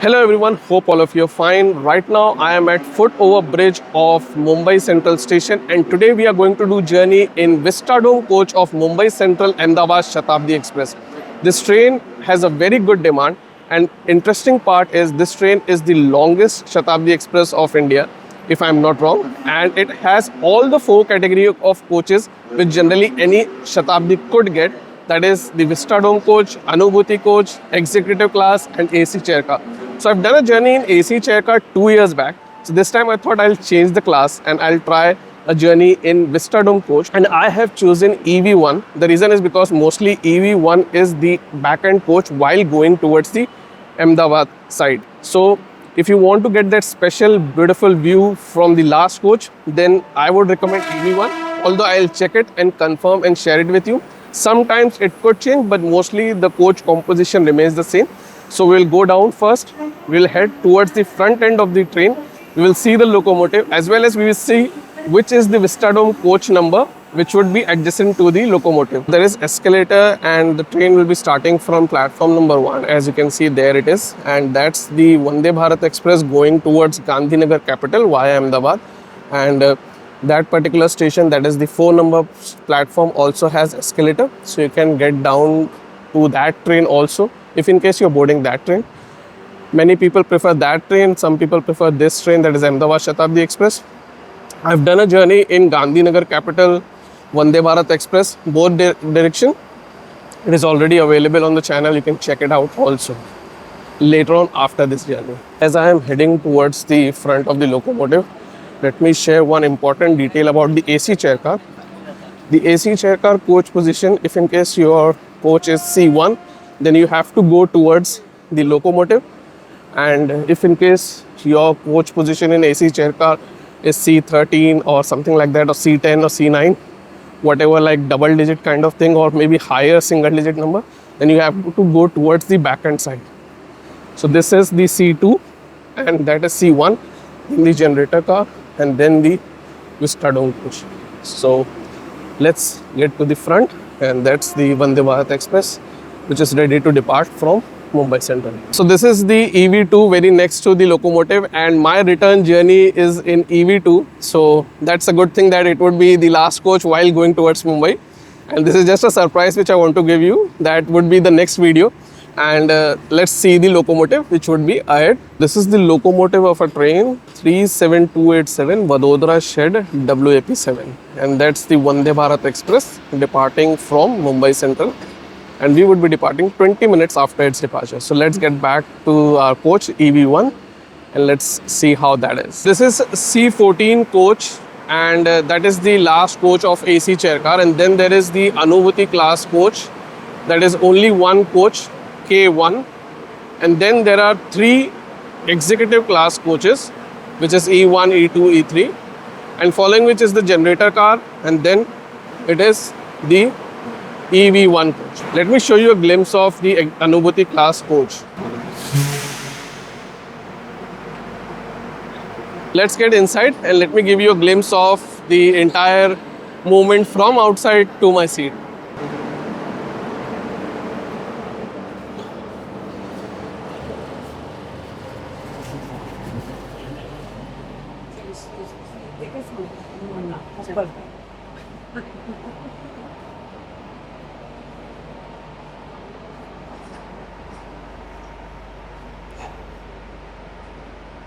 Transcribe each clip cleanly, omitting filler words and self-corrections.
Hello everyone, hope all of you are fine. Right now I am at foot over bridge of Mumbai Central Station and today we are going to do journey in Vistadome coach of Mumbai Central Ahmedabad Shatabdi Express. This train has a very good demand and interesting part is this train is the longest Shatabdi Express of India, if I am not wrong, and it has all the four category of coaches which generally any Shatabdi could get. That is the Vistadome coach, Anubhuti coach, executive class and AC chair car. So I've done a journey in AC chair car 2 years back. So this time I thought I'll change the class and I'll try a journey in Vistadome coach. And I have chosen EV1. The reason is because mostly EV1 is the back-end coach while going towards the Ahmedabad side. So if you want to get that special beautiful view from the last coach, then I would recommend EV1. Although I'll check it and confirm and share it with you. Sometimes it could change, but mostly the coach composition remains the same. So we'll go down first, we'll head towards the front end of the train, we will see the locomotive as well as we will see which is the Vistadome coach number which would be adjacent to the locomotive. There is escalator and the train will be starting from platform number 1, as you can see there it is, and that's the Vande Bharat Express going towards Gandinagar Capital via Ahmedabad. And that particular station, that is the 4 number platform, also has escalator, so you can get down to that train also if in case you're boarding that train. Many people prefer that train, some people prefer this train, that is Ahmedabad Shatabdi Express. I've done a journey in Gandinagar Capital Vande Bharat Express, both direction. It is already available on the channel, you can check it out also later on after this journey. As I am heading towards the front of the locomotive, let me share one important detail about the AC chair car. The AC chair car coach position, if in case your coach is C1, then you have to go towards the locomotive, and if in case your coach position in AC chair car is C13 or something like that, or C10 or C9, whatever, like double digit kind of thing or maybe higher single digit number, then you have to go towards the back end side. So this is the C2 and that is C1 in the generator car and then the Vistadome coach. So let's get to the front, and that's the Vande Bharat Express which is ready to depart from Mumbai Central. So this is the EV2 very next to the locomotive, and my return journey is in EV2. So that's a good thing that it would be the last coach while going towards Mumbai. And this is just a surprise which I want to give you. That would be the next video. And let's see the locomotive which would be ahead. This is the locomotive of a train 37287 Vadodara Shed WAP7, and that's the Vande Bharat Express departing from Mumbai Central, and we would be departing 20 minutes after its departure. So let's get back to our coach EV1 and let's see how that is. This is C14 coach, and that is the last coach of AC chair car, and then there is the Anubhuti class coach, that is only one coach, K1, and then there are 3 executive class coaches which is E1, E2, E3, and following which is the generator car, and then it is the EV1 coach. Let me show you a glimpse of the Anubhuti class coach. Let's get inside and let me give you a glimpse of the entire movement from outside to my seat.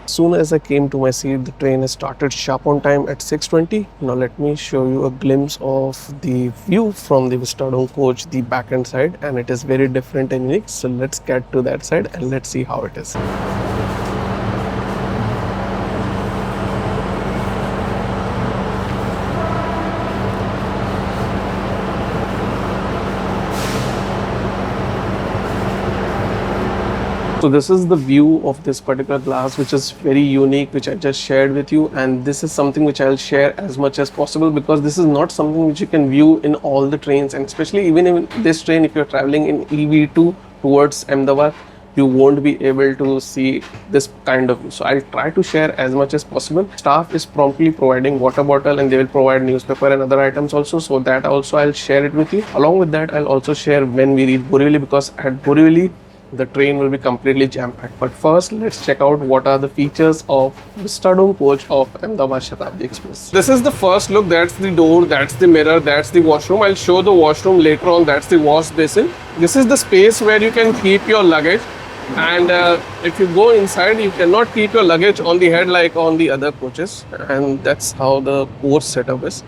As soon as I came to my seat, the train started sharp on time at 6:20. Now let me show you a glimpse of the view from the Vistadome coach, the back end side, and it is very different and unique. So let's get to that side and let's see how it is. So this is the view of this particular glass, which is very unique, which I just shared with you, and this is something which I'll share as much as possible because this is not something which you can view in all the trains, and especially even in this train, if you're traveling in EV2 towards Ahmedabad, you won't be able to see this kind of view. So I'll try to share as much as possible. Staff is promptly providing water bottle and they will provide newspaper and other items also, so that also I'll share it with you. Along with that, I'll also share when we reach Borivali, because at Borivali the train will be completely jam-packed. But first, let's check out what are the features of Vistadome coach of Ahmedabad Shatabdi Express. This is the first look. That's the door, that's the mirror, that's the washroom. I'll show the washroom later on. That's the wash basin. This is the space where you can keep your luggage. And if you go inside, you cannot keep your luggage on the head like on the other coaches. And that's how the coach setup is.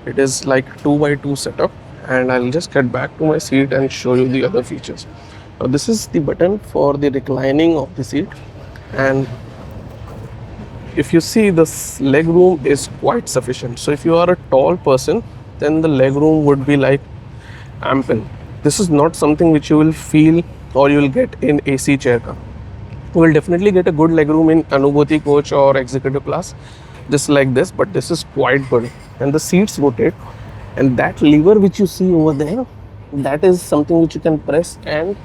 It is like 2x2 setup. And I'll just get back to my seat and show you the other features. Now this is the button for the reclining of the seat, and if you see, this leg room is quite sufficient. So if you are a tall person, then the leg room would be like ample. This is not something which you will feel or you will get in AC chair car. You will definitely get a good leg room in Anubhuti coach or executive class, just like this, but this is quite good. And the seats rotate, and that lever which you see over there, that is something which you can press and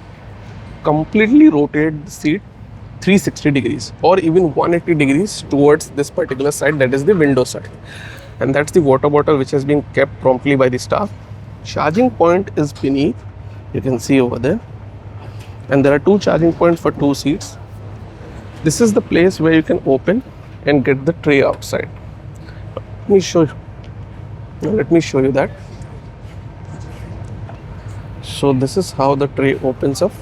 completely rotate the seat 360 degrees or even 180 degrees towards this particular side, that is the window side. And that's the water bottle which has been kept promptly by the staff. Charging point is beneath, you can see over there, and there are 2 charging points for 2 seats. This is the place where you can open and get the tray outside. Let me show you that. So this is how the tray opens up.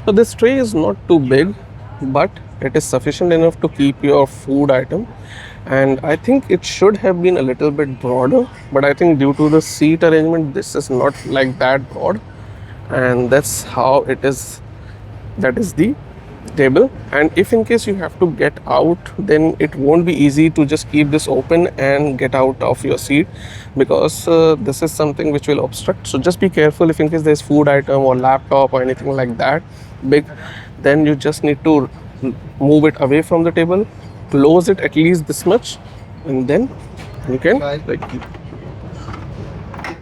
So this tray is not too big, but it is sufficient enough to keep your food item. And I think it should have been a little bit broader, but I think due to the seat arrangement, this is not like that broad. And that's how it is. That is the table. And if in case you have to get out, then it won't be easy to just keep this open and get out of your seat, because this is something which will obstruct. So just be careful. If in case there's food item or laptop or anything like that big, then you just need to move it away from the table, close it at least this much, and then you can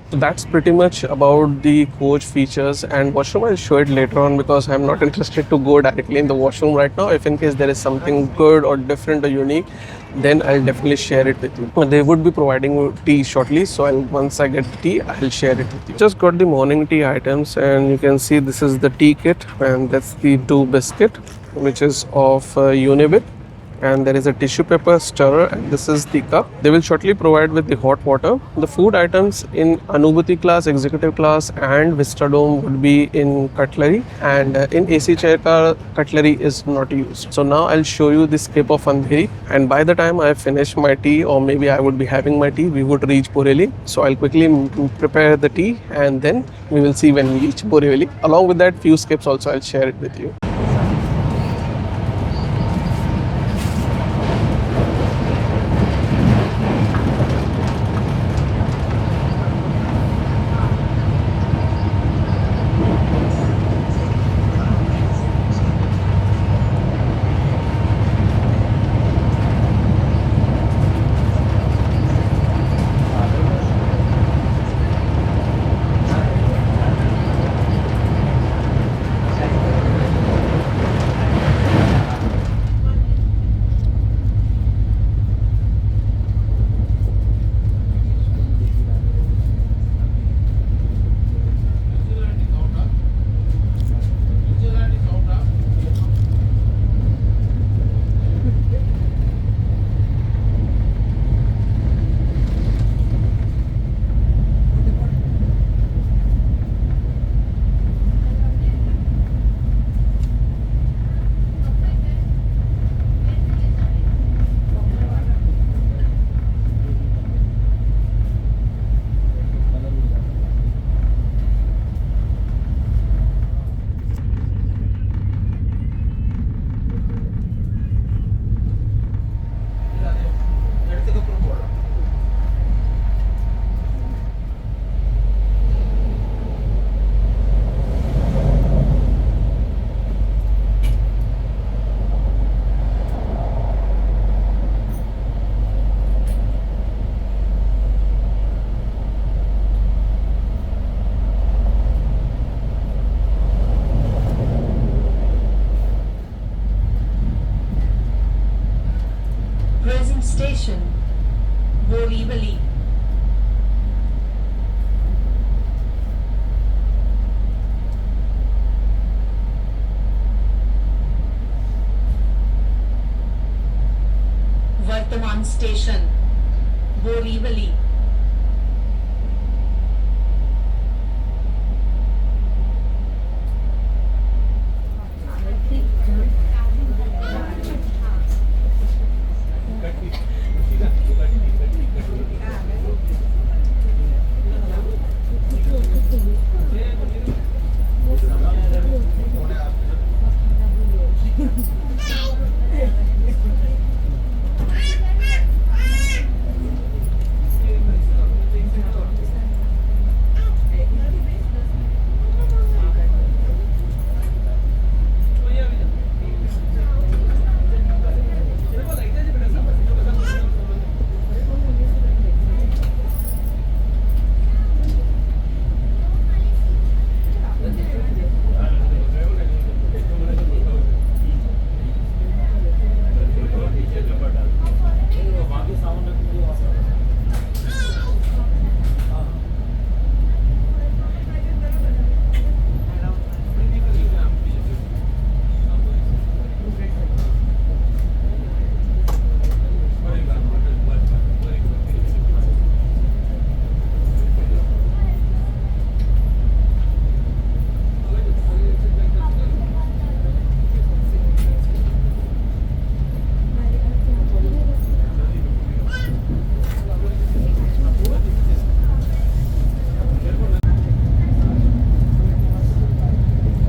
so that's pretty much about the coach features. And washroom, I'll show it later on because I'm not interested to go directly in the washroom right now. If in case there is something good or different or unique, then I'll definitely share it with you. They would be providing tea shortly, so once I get the tea, I'll share it with you. Just got the morning tea items, and you can see this is the tea kit, and that's the 2 biscuit, which is of Unibit. And there is a tissue paper stirrer, and this is the cup. They will shortly provide with the hot water. The food items in Anubhuti class, executive class and Vistadome would be in cutlery, and in AC chair car, cutlery is not used. So now I'll show you the skip of Andheri, and by the time I finish my tea, or maybe I would be having my tea, we would reach Borivali. So I'll quickly prepare the tea, and then we will see when we reach Borivali. Along with that, few skips also I'll share it with you. Station, Borivali. Vartaman Station, Borivali.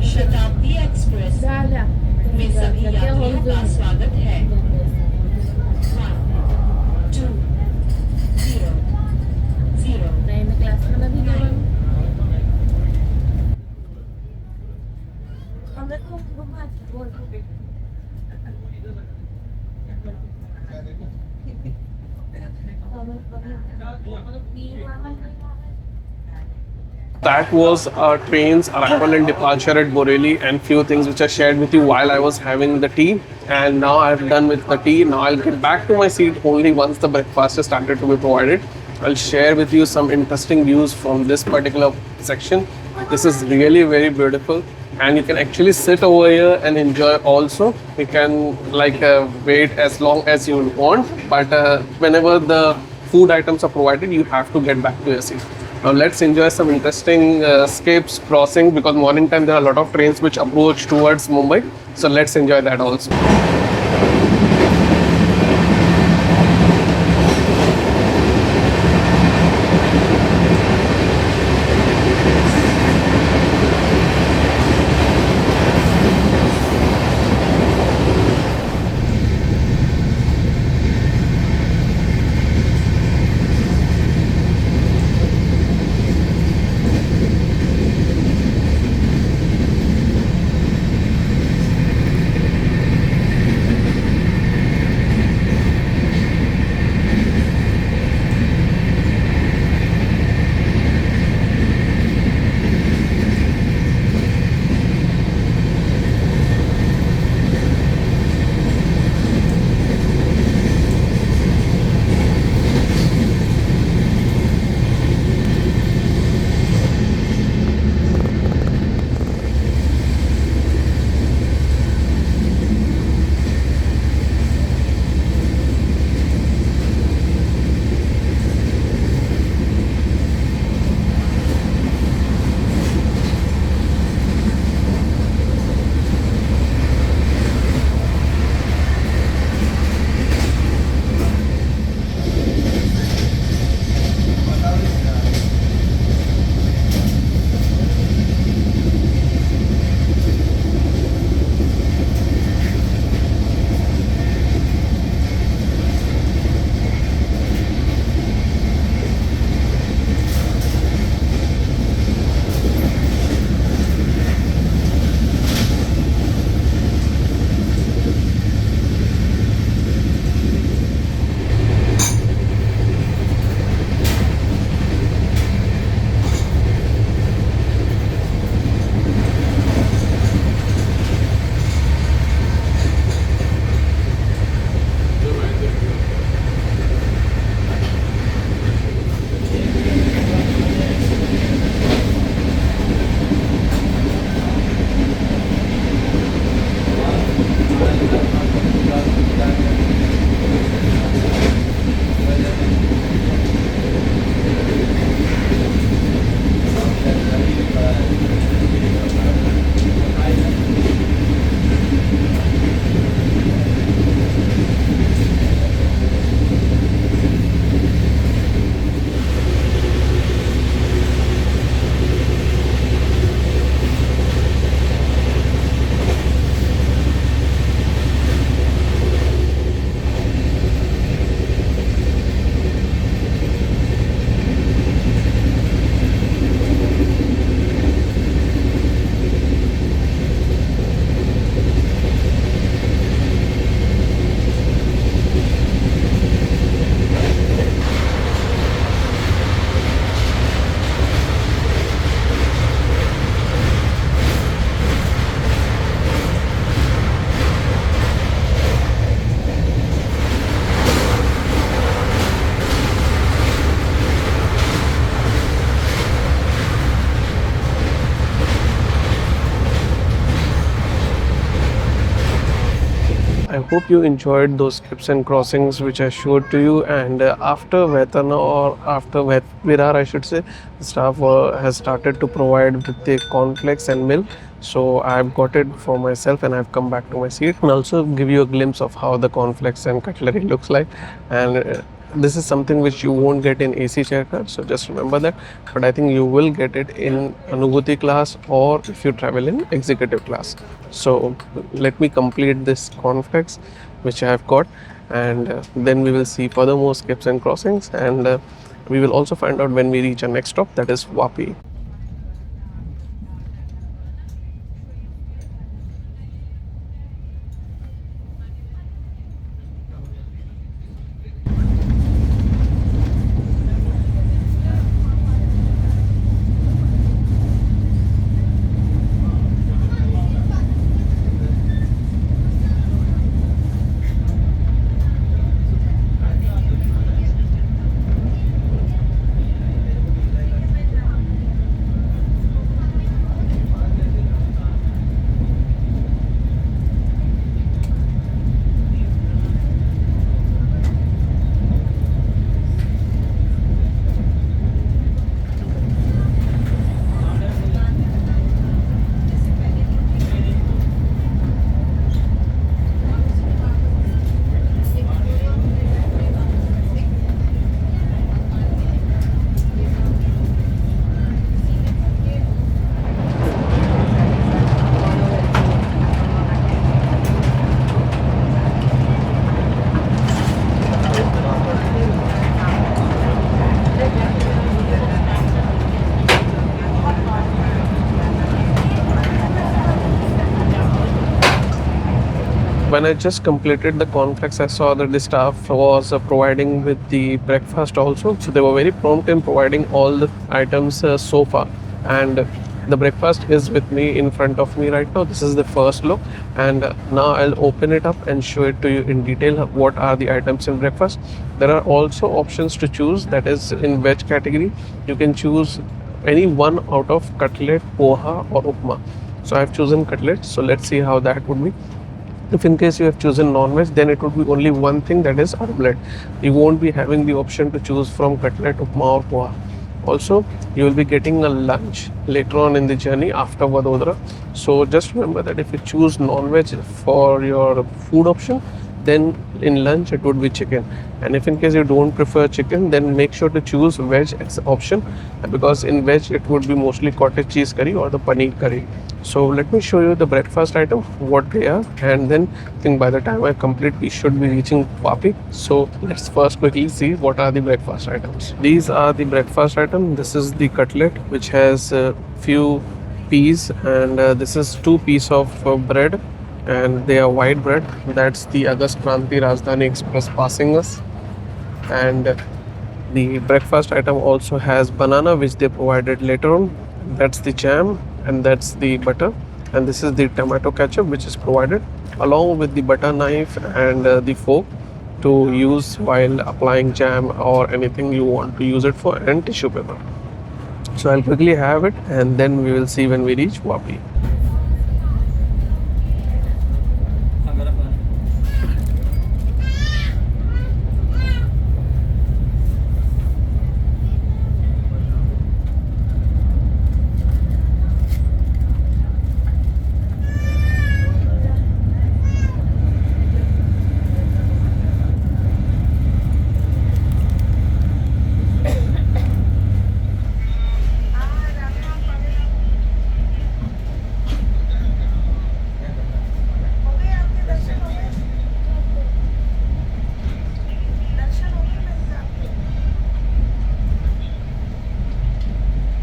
शताब्दी express में सभी यात्रियों का स्वागत है। 1, 2, 0, 0, 9। That was our train's arrival and departure at Boreli, and few things which I shared with you while I was having the tea. And now I've done with the tea. Now I'll get back to my seat only once the breakfast has started to be provided. I'll share with you some interesting views from this particular section. This is really very beautiful, and you can actually sit over here and enjoy also. You can wait as long as you want, but whenever the food items are provided, you have to get back to your seat. Now let's enjoy some interesting escapes crossing, because morning time there are a lot of trains which approach towards Mumbai. So let's enjoy that also. I hope you enjoyed those skips and crossings which I showed to you. And after Vetana, or after Virar, I should say, the staff has started to provide with the cornflakes and milk. So I've got it for myself and I've come back to my seat, and also give you a glimpse of how the cornflakes and cutlery looks like. And this is something which you won't get in AC chair car, so just remember that. But I think you will get it in Anubhuti class, or if you travel in executive class. So let me complete this cornflakes which I have got, and then we will see furthermore skips and crossings, and we will also find out when we reach our next stop, that is Vapi. When I just completed the cornflakes, I saw that the staff was providing with the breakfast also. So they were very prompt in providing all the items so far. And the breakfast is with me in front of me right now. This is the first look. And now I'll open it up and show it to you in detail what are the items in breakfast. There are also options to choose, that is in veg category. You can choose any one out of cutlet, poha or upma. So I've chosen cutlet. So let's see how that would be. If in case you have chosen non-veg, then it would be only one thing, that is omelette. You won't be having the option to choose from cutlet, upma or poha. Also, you will be getting a lunch later on in the journey after Vadodara. So just remember that if you choose non-veg for your food option, then in lunch it would be chicken. And if in case you don't prefer chicken, then make sure to choose veg as option, because in veg it would be mostly cottage cheese curry or the paneer curry. So let me show you the breakfast item, what they are, and then I think by the time I complete, we should be reaching Vapi. So let's first quickly see what are the breakfast items. These are the breakfast item. This is the cutlet, which has a few peas, and this is 2 pieces of bread, and they are white bread. That's the August Kranti Rajdhani Express passing us. And the breakfast item also has banana, which they provided later on. That's the jam, and that's the butter, and this is the tomato ketchup which is provided, along with the butter knife and the fork to use while applying jam or anything you want to use it for, and tissue paper. So I'll quickly have it, and then we will see when we reach Vapi.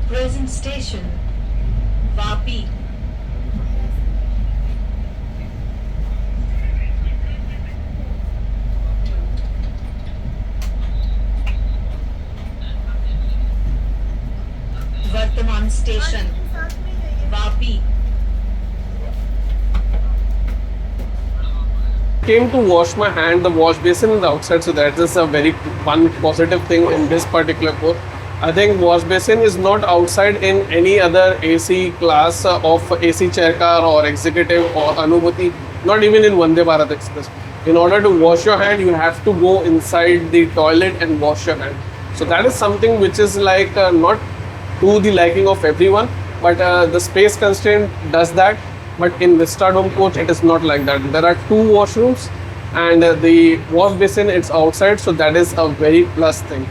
Present station, Vapi. Vartaman station, Vapi. Came to wash my hand, the wash basin is outside, so that is a very one positive thing in this particular course. I think wash basin is not outside in any other AC class of AC chair car or executive or Anubhuti. not even in Vande Bharat Express. In order to wash your hand, you have to go inside the toilet and wash your hand. So that is something which is like not to the liking of everyone, but the space constraint does that. But in Vistadome coach, it is not like that. There are two washrooms, and the wash basin it's outside, so that is a very plus thing.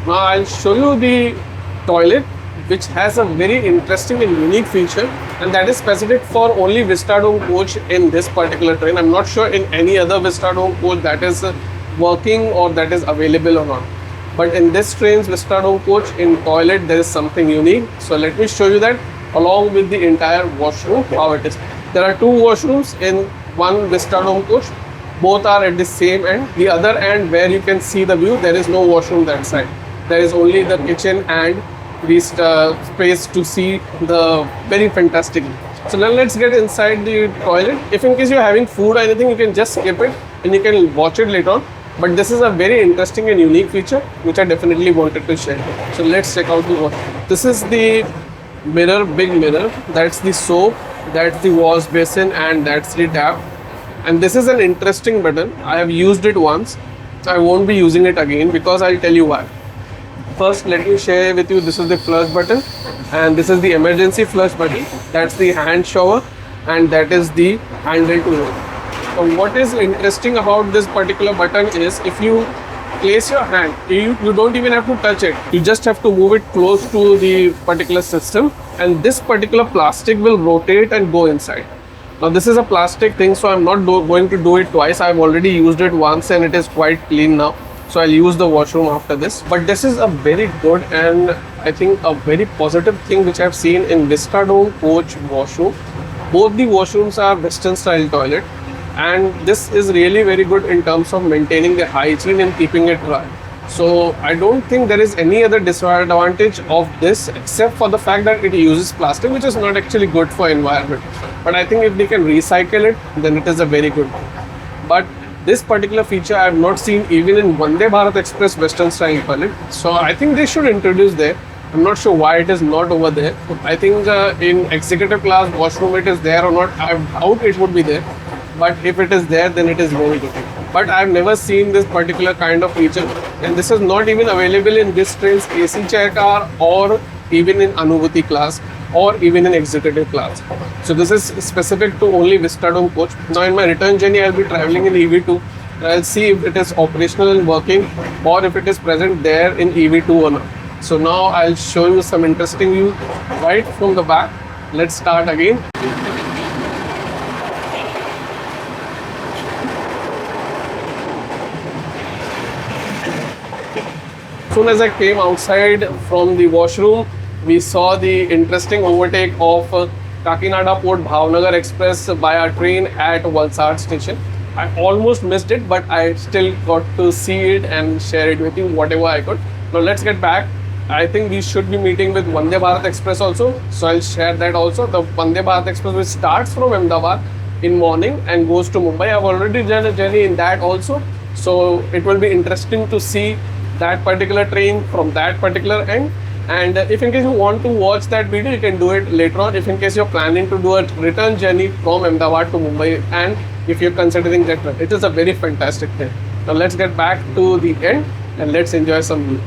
Now I'll show you the toilet, which has a very interesting and unique feature, and that is specific for only Vistadome coach in this particular train. I'm not sure in any other Vistadome coach that is working or that is available or not. But in this train's Vistadome coach, in toilet there is something unique. So let me show you that along with the entire washroom how it is. There are two washrooms in one Vistadome coach. Both are at the same end. The other end where you can see the view, there is no washroom that side. There is only the kitchen and the space to see the very fantastic. So now let's get inside the toilet. If in case you're having food or anything, you can just skip it and you can watch it later on. But this is a very interesting and unique feature which I definitely wanted to share. So let's check out the washroom. This is the mirror, big mirror. That's the soap, that's the wash basin, and that's the tap. And this is an interesting button. I have used it once. I won't be using it again because I'll tell you why. First, let me share with you, this is the flush button and this is the emergency flush button. That's the hand shower and that is the handle to it. So what is interesting about this particular button is if you place your hand, you don't even have to touch it. You just have to move it close to the particular system and this particular plastic will rotate and go inside. Now this is a plastic thing, so I'm not going to do it twice. I've already used it once and it is quite clean now. So I'll use the washroom after this. But this is a very good and I think a very positive thing which I've seen in Vistadome coach washroom. Both the washrooms are Western style toilet and this is really very good in terms of maintaining the hygiene and keeping it dry. So I don't think there is any other disadvantage of this except for the fact that it uses plastic, which is not actually good for environment. But I think if they can recycle it, then it is a very good thing. But this particular feature I have not seen even in Vande Bharat Express Western style toilet. So I think they should introduce there. I'm not sure why it is not over there. I think in executive class washroom it is there or not. I doubt it would be there. But if it is there, then it is very good. But I've never seen this particular kind of feature, and this is not even available in this train's AC chair car or even in Anubhuti class or even in executive class. So this is specific to only Vistadome coach. Now in my return journey, I'll be traveling in EV2. I'll see if it is operational and working or if it is present there in EV2 or not. So now I'll show you some interesting view right from the back. Let's start again. As soon as I came outside from the washroom, we saw the interesting overtake of Kakinada Port Bhavnagar Express by our train at Valsad station. I almost missed it, but I still got to see it and share it with you whatever I could. Now let's get back. I think we should be meeting with Vande Bharat Express also, so I'll share that also. The Vande Bharat Express which starts from Ahmedabad in morning and goes to Mumbai. I've already done a journey in that also, so it will be interesting to see that particular train from that particular end. And if in case you want to watch that video, you can do it later on. If in case you're planning to do a return journey from Ahmedabad to Mumbai, and if you're considering that, it is a very fantastic thing. Now let's get back to the end and let's enjoy some view.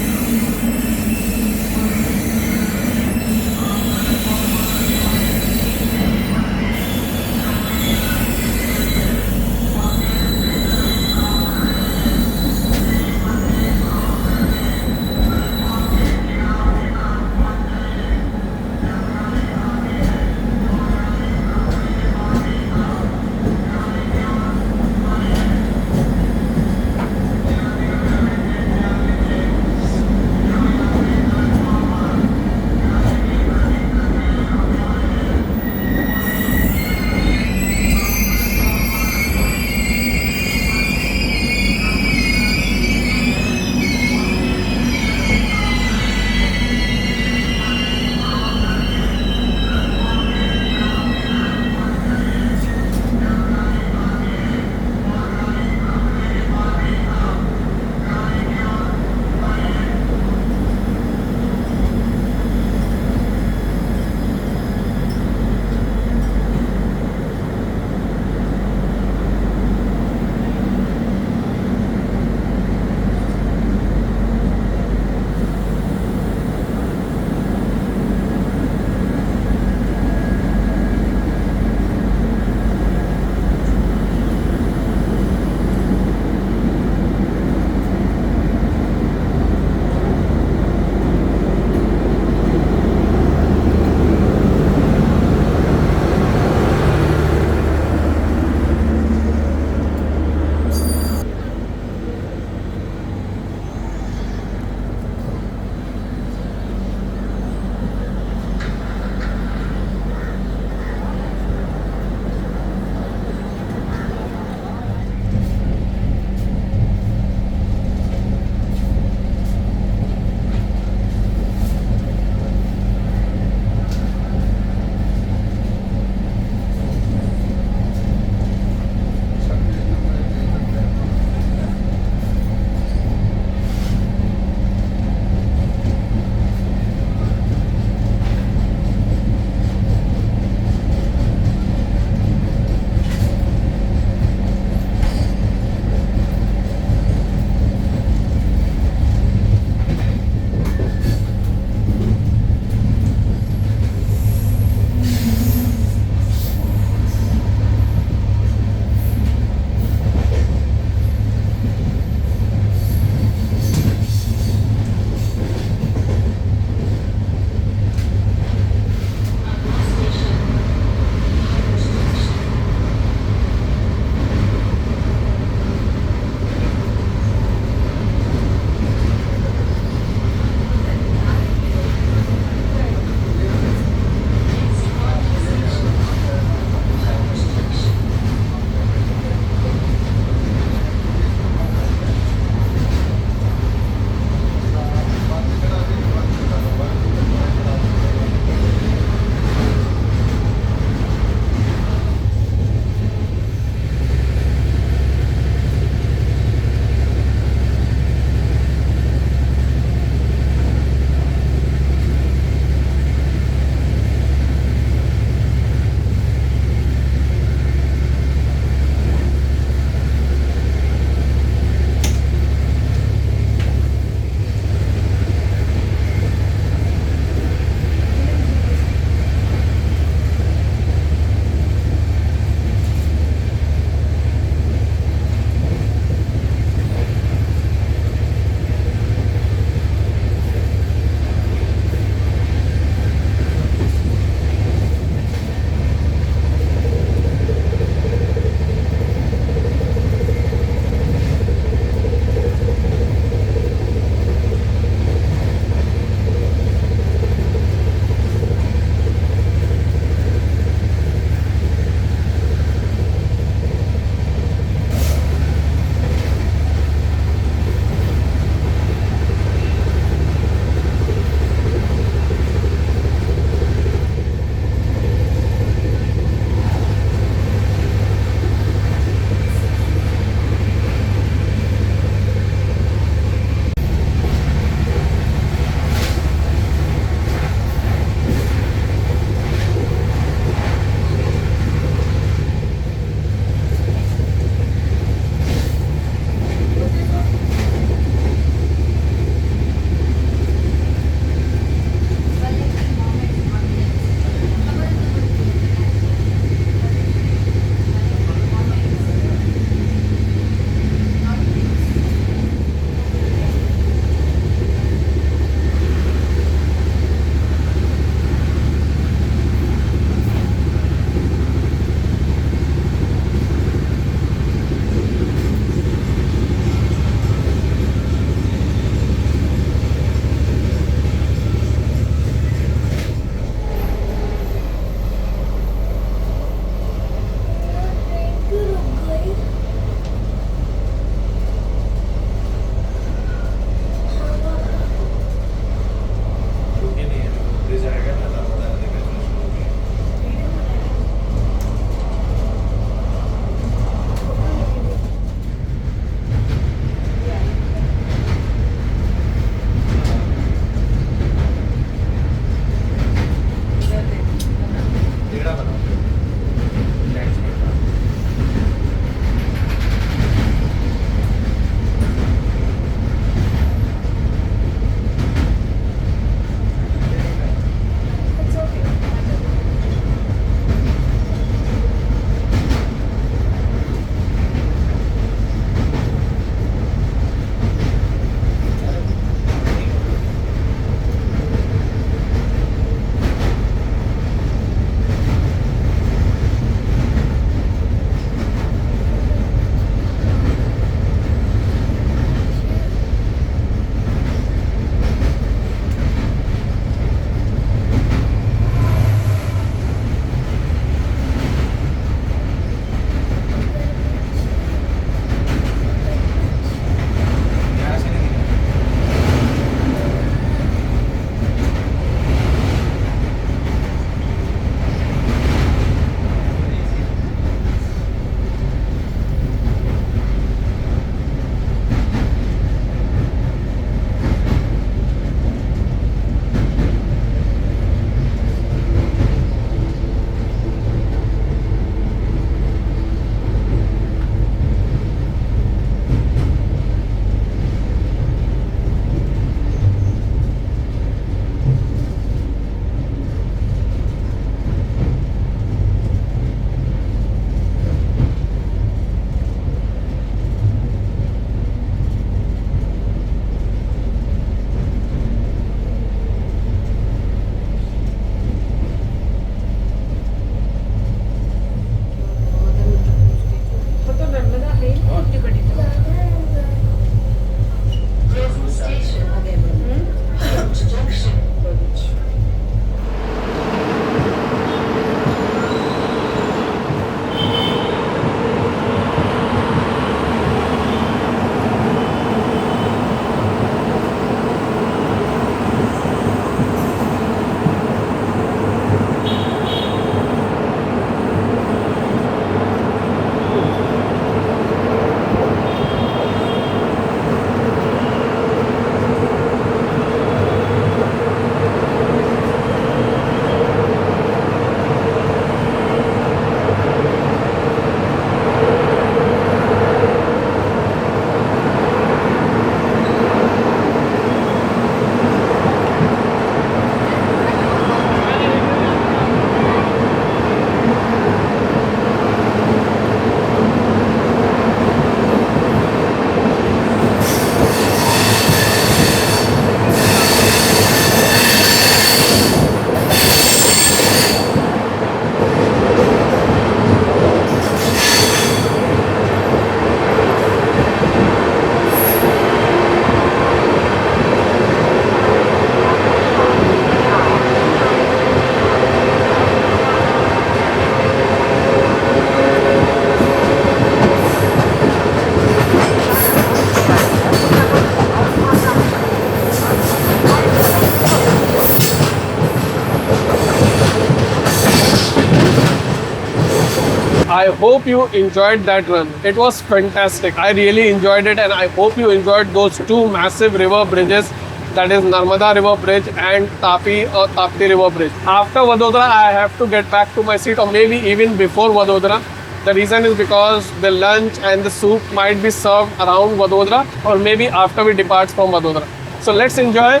I hope you enjoyed that run. It was fantastic. I really enjoyed it, and I hope you enjoyed those two massive river bridges, that is Narmada River Bridge and Tapti River Bridge. After Vadodara, I have to get back to my seat, or maybe even before Vadodara. The reason is because the lunch and the soup might be served around Vadodara, or maybe after we depart from Vadodara. So let's enjoy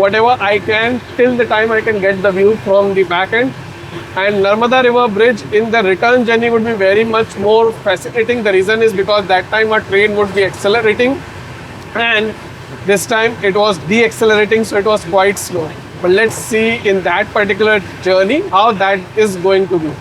whatever I can till the time I can get the view from the back end. And Narmada River Bridge in the return journey would be very much more fascinating. The reason is because that time our train would be accelerating, and this time it was deaccelerating, so it was quite slow. But let's see in that particular journey how that is going to be.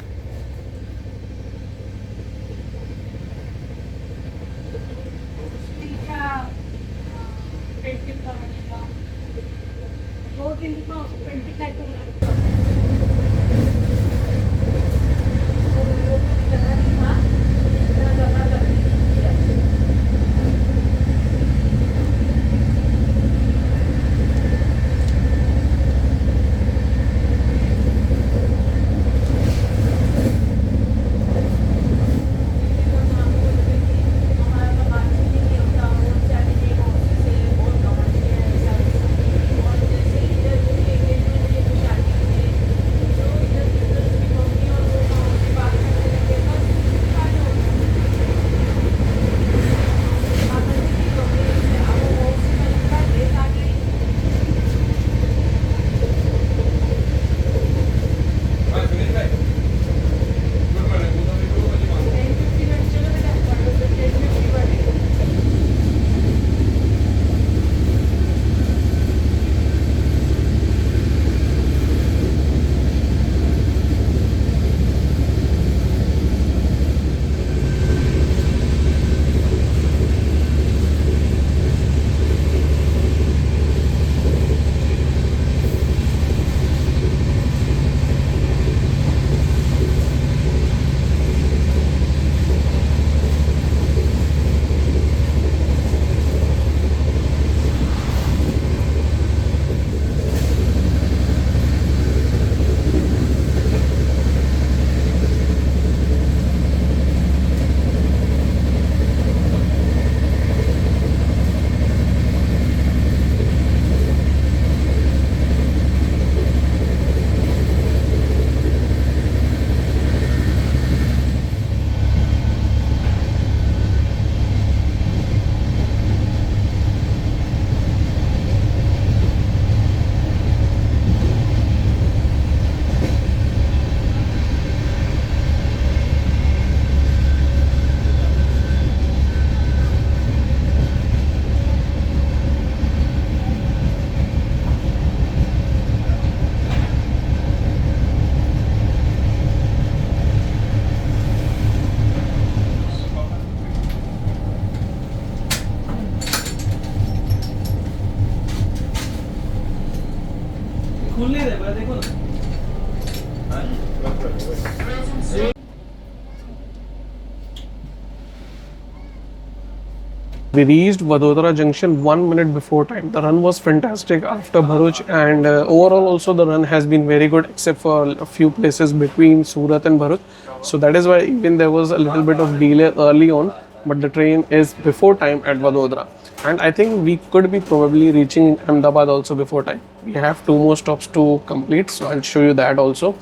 We reached Vadodara Junction 1 minute before time. The run was fantastic after Bharuch, and overall also the run has been very good except for a few places between Surat and Bharuch. So that is why even there was a little bit of delay early on, but the train is before time at Vadodara. And I think we could be probably reaching Ahmedabad also before time. We have two more stops to complete, so I'll show you that also.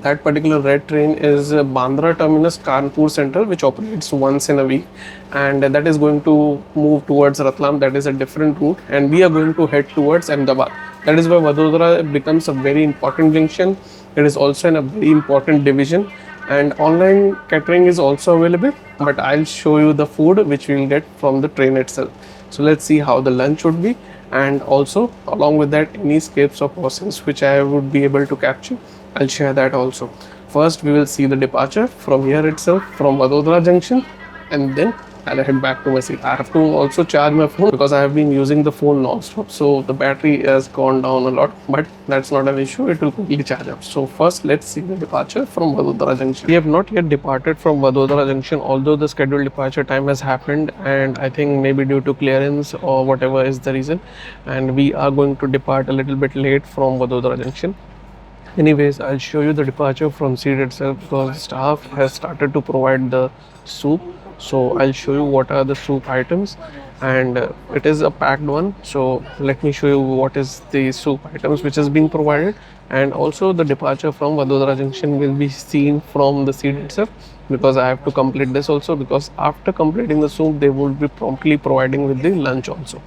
That particular red train is Bandra Terminus Kanpur Central, which operates once in a week, and that is going to move towards Ratlam. That is a different route, and we are going to head towards Ahmedabad. That is why Vadodara becomes a very important junction. It is also in a very important division, and online catering is also available, but I'll show you the food which we will get from the train itself. So let's see how the lunch would be, and also along with that any scapes or portions which I would be able to capture, I'll share that also. First we will see the departure from here itself, from Vadodara Junction, and then I'll head back to my seat. I have to also charge my phone because I have been using the phone non-stop, so the battery has gone down a lot, but that's not an issue, it will quickly charge up. So first let's see the departure from Vadodara Junction. We have not yet departed from Vadodara Junction, although the scheduled departure time has happened, and I think maybe due to clearance or whatever is the reason, and we are going to depart a little bit late from Vadodara Junction. Anyways, I'll show you the departure from seat itself because staff has started to provide the soup. So I'll show you what are the soup items, and it is a packed one. So let me show you what is the soup items which is being provided, and also the departure from Vadodara Junction will be seen from the seat itself because I have to complete this also, because after completing the soup they will be promptly providing with the lunch also.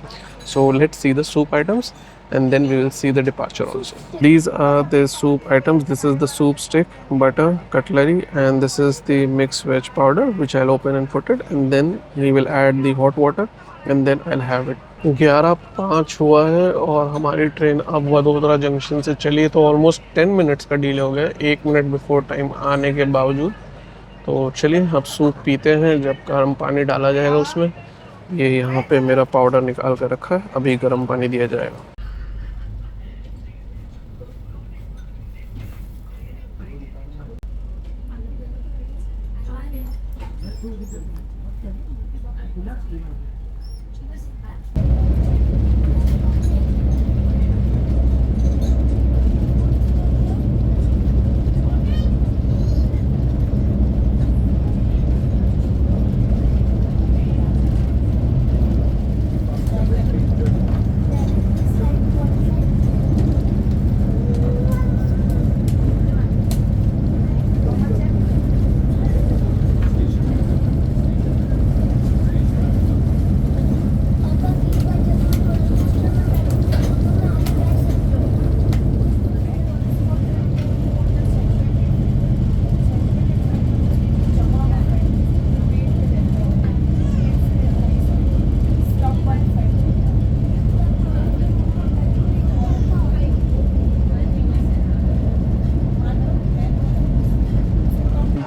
So let's see the soup items and then we will see the departure also. These are the soup items. This is the soup stick, butter, cutlery, and this is the mixed veg powder which I'll open and put it, and then we will add the hot water and then I'll have it. 11:05 हुआ है और हमारी train अब Vadodara junction से चली है, तो almost 10 minutes का डिले हो गया, 1 मिनट बिफोर टाइम आने के बावजूद। तो चलिए अब सूप पीते हैं जब गर्म पानी डाला जाएगा उसमें। ये यहाँ पे मेरा पाउडर निकाल कर रखा है, अभी गर्म पानी दिया जाएगा।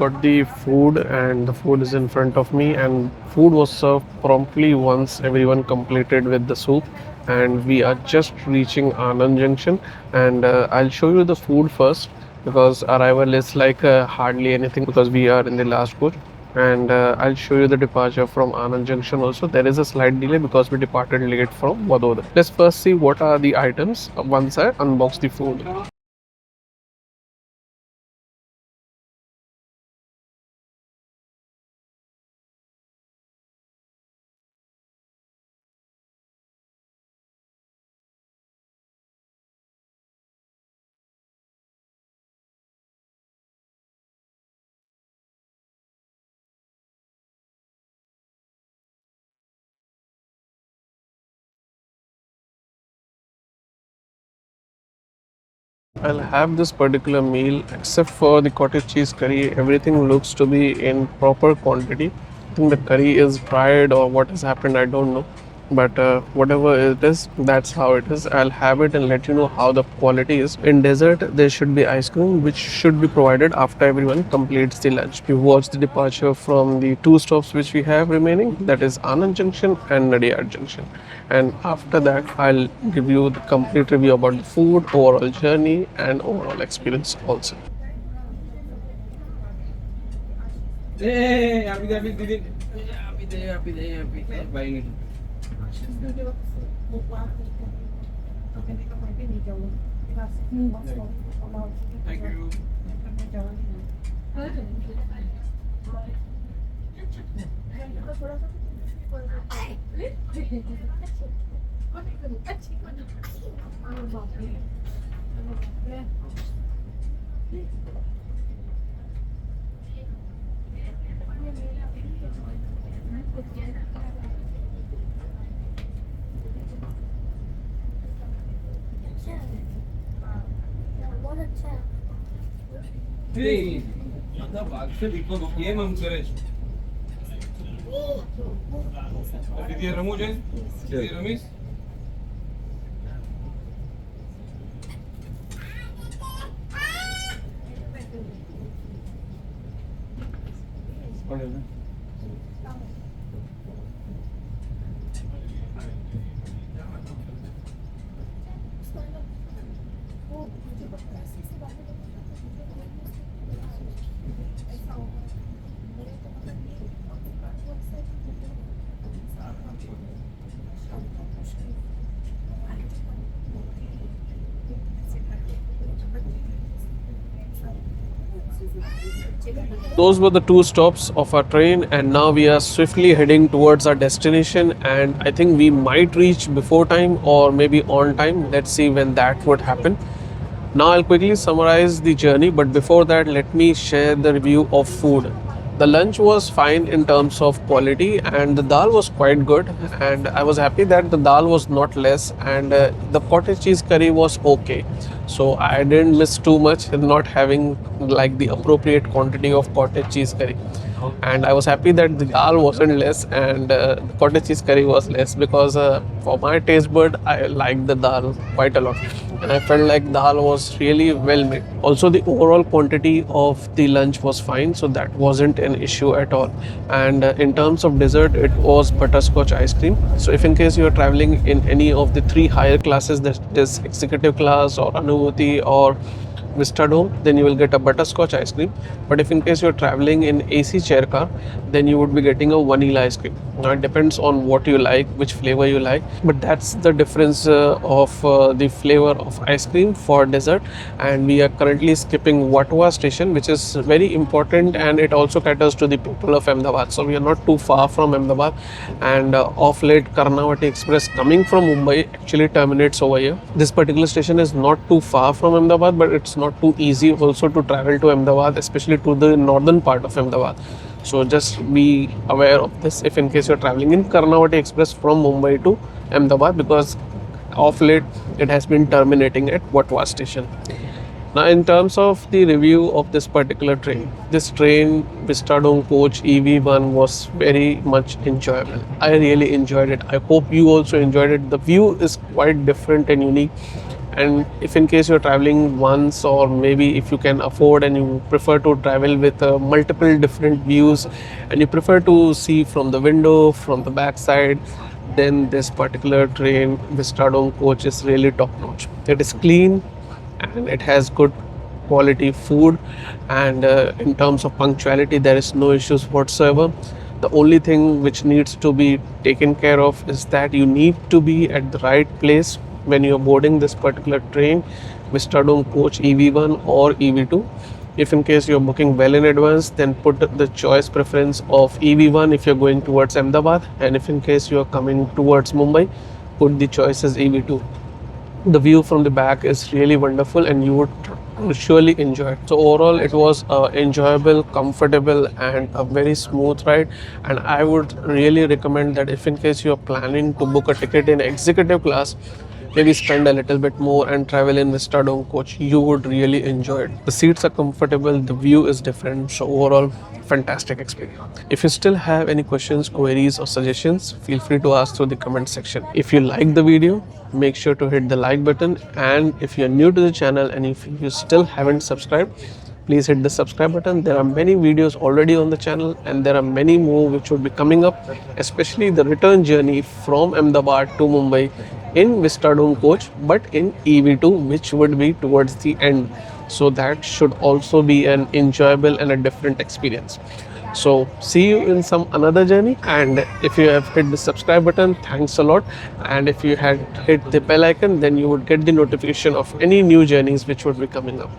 Got the food and the food is in front of me, and food was served promptly once everyone completed with the soup, and we are just reaching Anand Junction, and I'll show you the food first because arrival is like hardly anything because we are in the last coach, and I'll show you the departure from Anand Junction also. There is a slight delay because we departed late from Vadodara. Let's first see what are the items once I unbox the food. I'll have this particular meal except for the cottage cheese curry. Everything looks to be in proper quantity. I think the curry is dried or what has happened, I don't know. But whatever it is, that's how it is. I'll have it and let you know how the quality is. In dessert, there should be ice cream, which should be provided after everyone completes the lunch. We watch the departure from the two stops which we have remaining, that is Anand Junction and Nadiyad Junction. And after that, I'll give you the complete review about the food, overall journey, and overall experience also. Those were the two stops of our train, and now we are swiftly heading towards our destination. And I think we might reach before time or maybe on time. Let's see when that would happen. Now I'll quickly summarize the journey, but before that, let me share the review of food. The lunch was fine in terms of quality, and the dal was quite good. And I was happy that the dal was not less, and the cottage cheese curry was okay. So I didn't miss too much in not having like the appropriate quantity of cottage cheese curry. And I was happy that the dal wasn't less and the cottage cheese curry was less, because for my taste bud I liked the dal quite a lot, and I felt like dal was really well made. Also, the overall quantity of the lunch was fine, so that wasn't an issue at all. And in terms of dessert, it was butterscotch ice cream. So if in case you are traveling in any of the three higher classes, that is executive class or Anubhuti or Vistadome, then you will get a butterscotch ice cream. But if in case you're traveling in AC chair car, then you would be getting a vanilla ice cream. Now it depends on what you like, which flavor you like, but that's the difference of the flavor of ice cream for dessert. And we are currently skipping Vatwa station, which is very important, and it also caters to the people of Ahmedabad. So we are not too far from Ahmedabad, and off late Karnavati Express coming from Mumbai actually terminates over here. This particular station is not too far from Ahmedabad, but it's not too easy also to travel to Ahmedabad, especially to the northern part of Ahmedabad. So just be aware of this if in case you're traveling in Karnavati Express from Mumbai to Ahmedabad, because of late it has been terminating at Vatwa station. Now, in terms of the review of this particular train, this train Vistadome coach EV1 was very much enjoyable. I really enjoyed it. I hope you also enjoyed it. The view is quite different and unique. And if in case you're traveling once, or maybe if you can afford and you prefer to travel with multiple different views, and you prefer to see from the window, from the back side, then this particular train Vistadome coach is really top notch. It is clean, and it has good quality food, and in terms of punctuality there is no issues whatsoever. The only thing which needs to be taken care of is that you need to be at the right place when you are boarding this particular train, Vistadome coach EV1 or EV2. If in case you're booking well in advance, then put the choice preference of EV1 if you're going towards Ahmedabad, and if in case you're coming towards Mumbai, put the choice as EV2. The view from the back is really wonderful, and you would surely enjoy it. So overall it was enjoyable, comfortable, and a very smooth ride. And I would really recommend that if in case you are planning to book a ticket in executive class, maybe spend a little bit more and travel in Vistadome coach, you would really enjoy it. The seats are comfortable, the view is different, so overall fantastic experience. If you still have any questions, queries or suggestions, feel free to ask through the comment section. If you like the video, make sure to hit the like button, and if you're new to the channel and if you still haven't subscribed, please hit the subscribe button. There are many videos already on the channel, and there are many more which would be coming up, especially the return journey from Ahmedabad to Mumbai in Vistadome coach, but in EV2, which would be towards the end. So that should also be an enjoyable and a different experience. So see you in some another journey, and if you have hit the subscribe button, thanks a lot. And if you had hit the bell icon, then you would get the notification of any new journeys which would be coming up.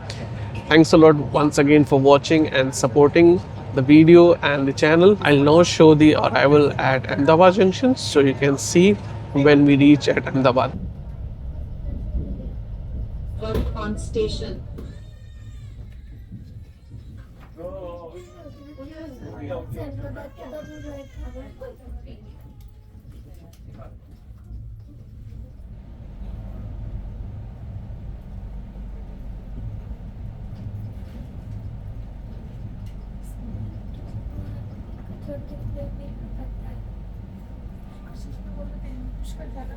Thanks a lot once again for watching and supporting the video and the channel. I'll now show the arrival at Ahmedabad Junction, so you can see when we reach at Ahmedabad. Work on station. उसका ज़्यादा